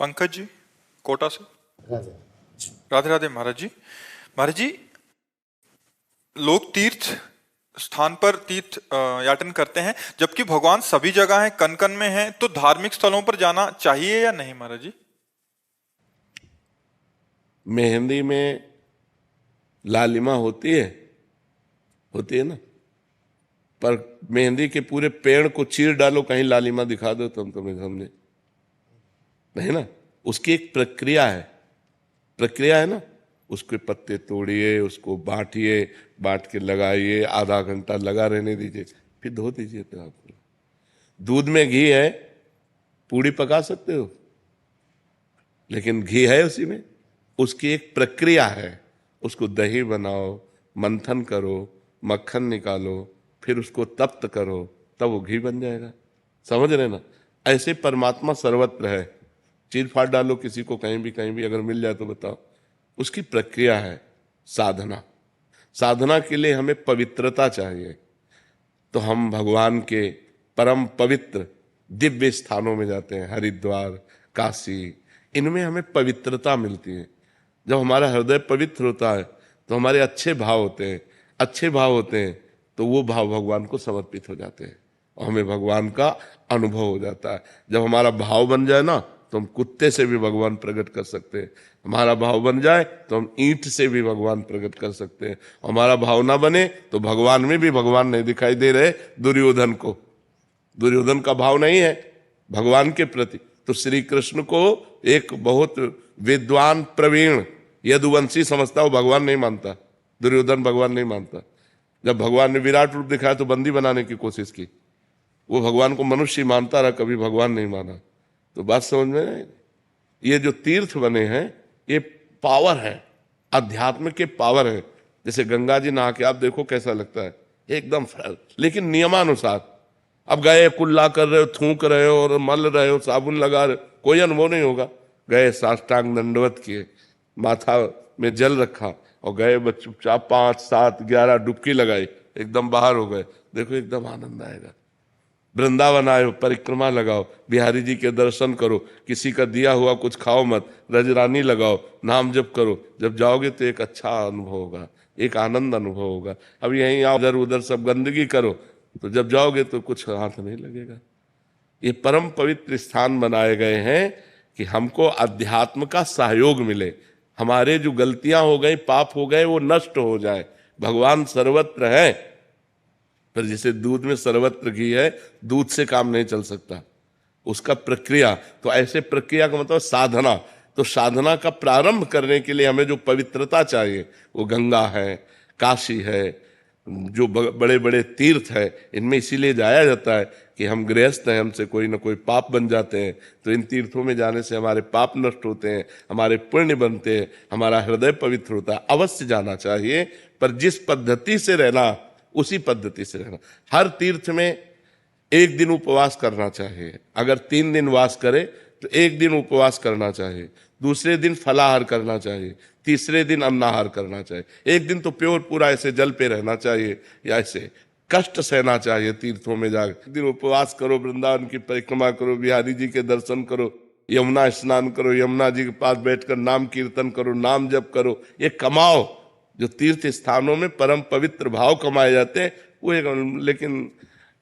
पंकज जी कोटा से। राधे राधे राधे महाराज जी। महाराज जी, लोग तीर्थ स्थान पर तीर्थ याटन करते हैं, जबकि भगवान सभी जगह हैं, कन कन में हैं, तो धार्मिक स्थलों पर जाना चाहिए या नहीं महाराज जी? मेहंदी में लालिमा होती है ना, पर मेहंदी के पूरे पेड़ को चीर डालो, कहीं लालिमा दिखा दो तुम, तुम्हें समझे नहीं ना। उसकी एक प्रक्रिया है ना। उसके पत्ते तोड़िए, उसको बांटिए, बांट के लगाइए, आधा घंटा लगा रहने दीजिए, फिर धो दीजिए। तो आपको दूध में घी है, पूड़ी पका सकते हो, लेकिन घी है उसी में। उसकी एक प्रक्रिया है। उसको दही बनाओ, मंथन करो, मक्खन निकालो, फिर उसको तप्त करो, तब वो घी बन जाएगा। समझ रहे ना। ऐसे परमात्मा सर्वत्र है। चीर फाड़ डालो किसी को, कहीं भी अगर मिल जाए तो बताओ। उसकी प्रक्रिया है साधना। साधना के लिए हमें पवित्रता चाहिए। तो हम भगवान के परम पवित्र दिव्य स्थानों में जाते हैं, हरिद्वार, काशी। इनमें हमें पवित्रता मिलती है। जब हमारा हृदय पवित्र होता है तो हमारे अच्छे भाव होते हैं, तो वो भाव भगवान को समर्पित हो जाते हैं और हमें भगवान का अनुभव हो जाता है। जब हमारा भाव बन जाए ना, तो हम कुत्ते से भी भगवान प्रकट कर सकते हैं। हमारा भाव बन जाए तो हम ईंट से भी भगवान प्रकट कर सकते हैं। हमारा भाव ना बने तो भगवान में भी भगवान नहीं दिखाई दे रहे। दुर्योधन का भाव नहीं है भगवान के प्रति, तो श्री कृष्ण को एक बहुत विद्वान प्रवीण यदुवंशी समझता, वो भगवान नहीं मानता। दुर्योधन भगवान नहीं मानता। जब भगवान ने विराट रूप दिखाया तो बंदी बनाने की कोशिश की। वो भगवान को मनुष्य मानता रहा, कभी भगवान नहीं माना। तो बात समझ में नहीं। ये जो तीर्थ बने हैं, ये पावर है, अध्यात्म के पावर है। जैसे गंगा जी नहा के आप देखो कैसा लगता है, एकदम फ्रेश, लेकिन नियमानुसार। अब गए, कुल्ला कर रहे हो, थूक रहे हो और मल रहे हो, साबुन लगा रहे हो, कोई अनुभव नहीं होगा। गए, साष्टांग दंडवत किए, माथा में जल रखा और गए, चुपचाप 5, 7, 11 डुबकी लगाई, एकदम बाहर हो गए, देखो एकदम आनंद आएगा। वृंदावन आए हो, परिक्रमा लगाओ, बिहारी जी के दर्शन करो, किसी का दिया हुआ कुछ खाओ मत, रजरानी लगाओ, नाम जप करो। जब जाओगे तो एक अच्छा अनुभव होगा, एक आनंद अनुभव होगा। अब यहीं आओ, इधर उधर सब गंदगी करो, तो जब जाओगे तो कुछ हाथ नहीं लगेगा। ये परम पवित्र स्थान बनाए गए हैं कि हमको अध्यात्म का सहयोग मिले, हमारे जो गलतियां हो गई, पाप हो गए, वो नष्ट हो जाए। भगवान सर्वत्र है, पर जैसे दूध में सर्वत्र घी है, दूध से काम नहीं चल सकता, उसका प्रक्रिया। तो ऐसे प्रक्रिया का मतलब साधना। तो साधना का प्रारंभ करने के लिए हमें जो पवित्रता चाहिए, वो गंगा है, काशी है, जो बड़े बड़े तीर्थ है, इनमें इसीलिए जाया जाता है कि हम गृहस्थ हैं, हमसे कोई ना कोई पाप बन जाते हैं। तो इन तीर्थों में जाने से हमारे पाप नष्ट होते हैं, हमारे पुण्य बनते हैं, हमारा हृदय पवित्र होता है। अवश्य जाना चाहिए, पर जिस पद्धति से रहना, उसी पद्धति से रहना। हर तीर्थ में एक दिन उपवास करना चाहिए। अगर 3 दिन वास करे तो एक दिन उपवास करना चाहिए, दूसरे दिन फलाहार करना चाहिए, तीसरे दिन अन्नाहार करना चाहिए। एक दिन तो प्योर पूरा ऐसे जल पे रहना चाहिए, या ऐसे कष्ट सहना चाहिए तीर्थों में जाकर। एक दिन उपवास करो, वृंदावन की परिक्रमा करो, बिहारी जी के दर्शन करो, यमुना स्नान करो, यमुना जी के पास बैठकर नाम कीर्तन करो, नाम जप करो, ये कमाओ। जो तीर्थ स्थानों में परम पवित्र भाव कमाए जाते हैं वो एक, लेकिन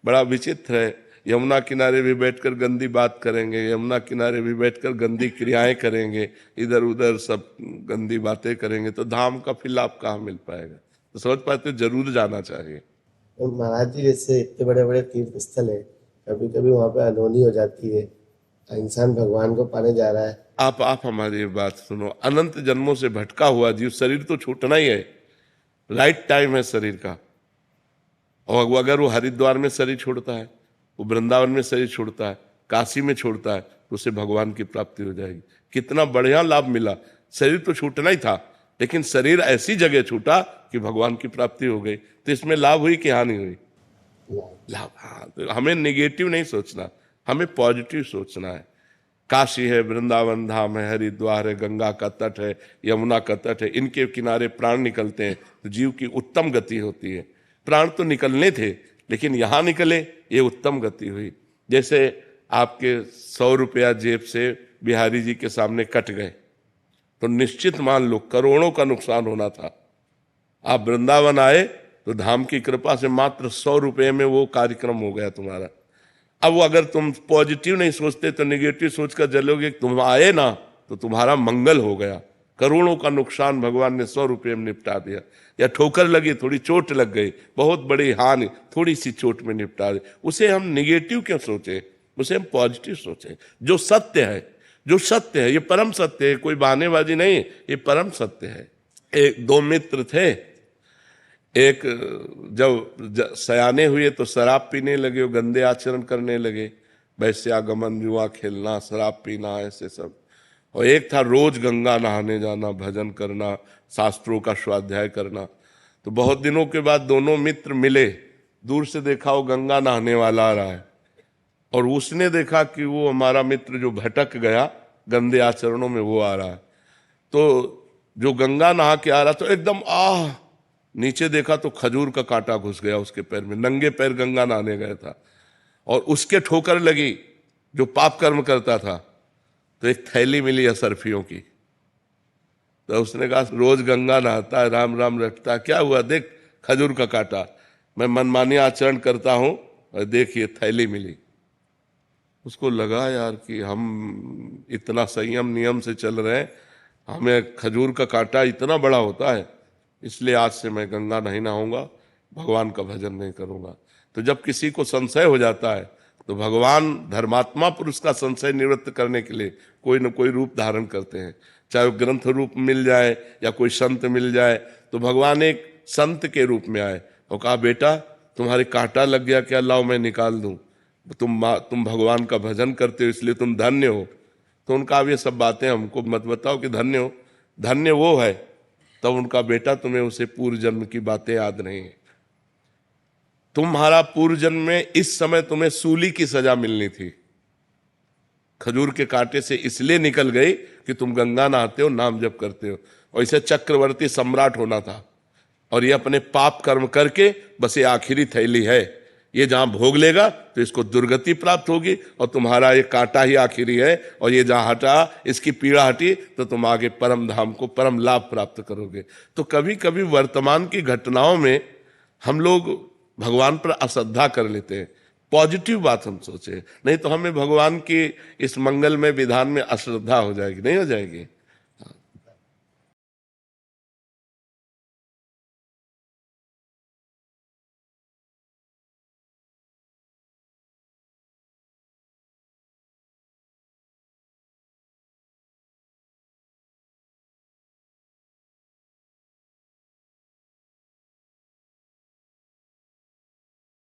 बड़ा विचित्र है। यमुना किनारे भी बैठकर गंदी बात करेंगे, यमुना किनारे भी बैठकर गंदी क्रियाएं करेंगे, इधर उधर सब गंदी बातें करेंगे, तो धाम का फिर लाभ कहाँ मिल पाएगा। तो समझ पाते हो, जरूर जाना चाहिए। और महाराज जी, जैसे इतने बड़े बड़े तीर्थ स्थल है, कभी कभी वहाँ पे अनहोनी हो जाती है, इंसान भगवान को पाने जा रहा है। आप हमारी बात सुनो। अनंत जन्मों से भटका हुआ जीव, शरीर तो छूटना ही है, राइट टाइम है शरीर का। और अगर वो हरिद्वार में शरीर छोड़ता है, वो वृंदावन में शरीर छोड़ता है, काशी में छोड़ता है, तो उसे भगवान की प्राप्ति हो जाएगी। कितना बढ़िया लाभ मिला। शरीर तो छूटना ही था, लेकिन शरीर ऐसी जगह छूटा कि भगवान की प्राप्ति हो गई। तो इसमें लाभ हुई कि हानि हुई? लाभ। हाँ, तो हमें नेगेटिव नहीं सोचना, हमें पॉजिटिव सोचना है। काशी है, वृंदावन धाम है, हरिद्वार है, गंगा का तट है, यमुना का तट है, इनके किनारे प्राण निकलते हैं तो जीव की उत्तम गति होती है। प्राण तो निकलने थे, लेकिन यहां निकले, ये उत्तम गति हुई। जैसे आपके 100 रुपया जेब से बिहारी जी के सामने कट गए तो निश्चित मान लो करोड़ों का नुकसान होना था। आप वृंदावन आए तो धाम की कृपा से मात्र 100 रुपये में वो कार्यक्रम हो गया तुम्हारा। अब अगर तुम पॉजिटिव नहीं सोचते तो निगेटिव सोचकर चलोगे, तुम आए ना तो तुम्हारा मंगल हो गया। करोड़ों का नुकसान भगवान ने 100 रुपये में निपटा दिया। या ठोकर लगी, थोड़ी चोट लग गई, बहुत बड़ी हानि थोड़ी सी चोट में निपटा दी, उसे हम निगेटिव क्यों सोचे, उसे हम पॉजिटिव सोचे। जो सत्य है, जो सत्य है, ये परम सत्य है, कोई बहानेबाजी नहीं, ये परम सत्य है। एक दो मित्र थे, एक जब सयाने हुए तो शराब पीने लगे, गंदे आचरण करने लगे, वैश्यागमन, जुआ खेलना, शराब पीना, ऐसे सब। और एक था रोज गंगा नहाने जाना, भजन करना, शास्त्रों का स्वाध्याय करना। तो बहुत दिनों के बाद दोनों मित्र मिले, दूर से देखा वो गंगा नहाने वाला आ रहा है और उसने देखा कि वो हमारा मित्र जो भटक गया गंदे आचरणों में वो आ रहा है। तो जो गंगा नहा के आ रहा तो एकदम नीचे देखा तो खजूर का कांटा घुस गया उसके पैर में, नंगे पैर गंगा नहाने गया था और उसके ठोकर लगी जो पाप कर्म करता था। तो एक थैली मिली असरफियों की, तो उसने कहा रोज गंगा नहाता है, राम राम रटता है, क्या हुआ, देख खजूर का कांटा, मैं मनमानी आचरण करता हूं और देखिए थैली मिली। उसको लगा यार कि हम इतना संयम नियम से चल रहे हैं, हमें खजूर का कांटा इतना बड़ा होता है, इसलिए आज से मैं गंगा नहीं नहाऊंगा, भगवान का भजन नहीं करूंगा। तो जब किसी को संशय हो जाता है तो भगवान धर्मात्मा पुरुष का संशय निवृत्त करने के लिए कोई न कोई रूप धारण करते हैं, चाहे वो ग्रंथ रूप मिल जाए या कोई संत मिल जाए। तो भगवान एक संत के रूप में आए और कहा बेटा तुम्हारे कांटा लग गया क्या, लाओ मैं निकाल दूं, तुम भगवान का भजन करते हो इसलिए तुम धन्य हो। तो उनका अब ये सब बातें हमको मत बताओ कि धन्य हो, धन्य वो है। तब उनका बेटा तुम्हें उसे पूर्व जन्म की बातें याद नहीं है, तुम्हारा पूर्व जन्म में इस समय तुम्हें सूली की सजा मिलनी थी, खजूर के कांटे से इसलिए निकल गई कि तुम गंगा नहाते हो, नाम जप करते हो, और इसे चक्रवर्ती सम्राट होना था। और ये अपने पाप कर्म करके बस ये आखिरी थैली है, ये जहां भोग लेगा तो इसको दुर्गति प्राप्त होगी और तुम्हारा ये कांटा ही आखिरी है, और ये जहां हटा, इसकी पीड़ा हटी तो तुम आगे परम धाम को परम लाभ प्राप्त करोगे। तो कभी कभी वर्तमान की घटनाओं में हम लोग भगवान पर अश्रद्धा कर लेते हैं, पॉजिटिव बात हम सोचे, नहीं तो हमें भगवान की इस मंगल में विधान में अश्रद्धा हो जाएगी, नहीं हो जाएगी।